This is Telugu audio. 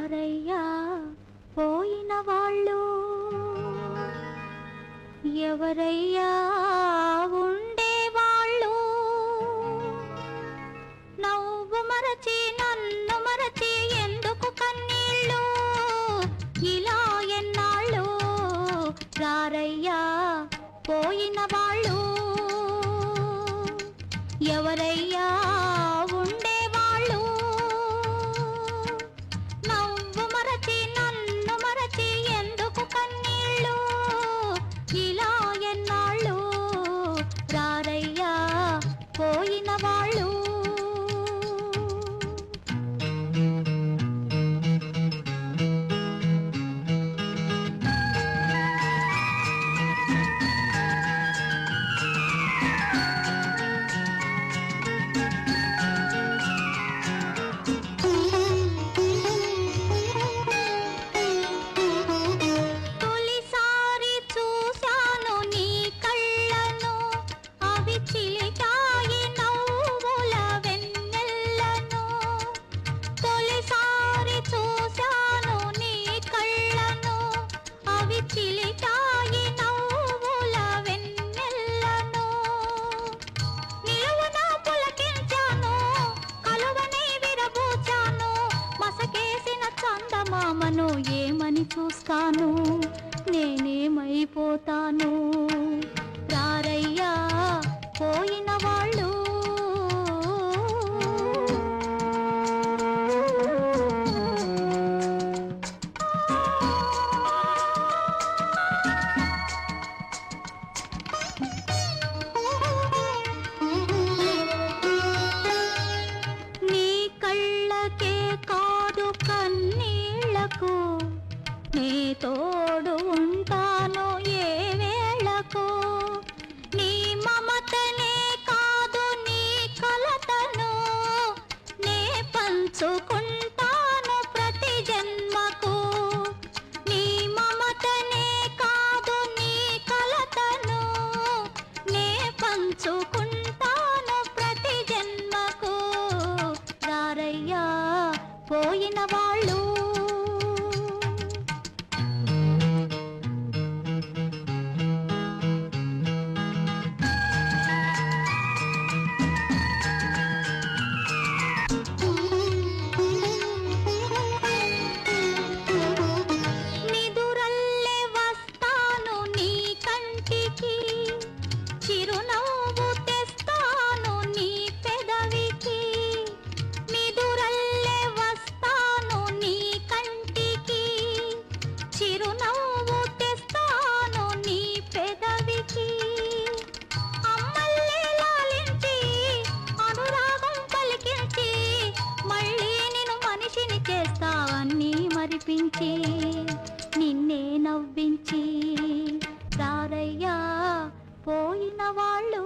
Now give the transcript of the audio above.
రారయ్యా పోయిన వాళ్ళు ఎవరయ్యా ఉండేవాళ్ళు నవ్వు మరచి నన్ను మరచి ఎందుకు కన్నీళ్ళు ఇలా ఎన్నాళ్ళు రారయ్యా పోయిన వాళ్ళు ఎవరయ్యా ఉండేవాళ్ళు నవ్వు మరచి నన్ను మరచి ఎందుకు కన్నీళ్ళు ఇలా ఎన్నాళ్ళు రారయ్యా పోయిన వాళ్ళు మామను ఏమని చూస్తాను నేనేమైపోతాను రారయ్యా పోయిన వాళ్ళు నీ కళ్ళకే కాదు కన్నీళ్లకు నీ తోడు ఉంటాను ఏ వేళకు నీ మమతనే కాదు నీ కలతను నే పంచుకుంటాను ప్రతి జన్మకు నీ మమతనే కాదు నీ కలతను నే పంచుకుంటాను ప్రతి జన్మకు రారయ్యా పోయిన వాళ్ళు నిదురల్లే వస్తాను నీ కంటికి చిరునవ్వు తెస్తాను నీ పెదవికి నిదురల్లే వస్తాను నీ కంటికి చిరునవ్వు తెస్తాను నీ పెదవికి అమ్మల్లే లాలించి అనురాగం పలికించి మళ్ళీ నేను మనిషిని చేస్తావన్నీ మరిపించి నిన్నే నవ్వించి రారయ్యా పోయిన వాళ్ళు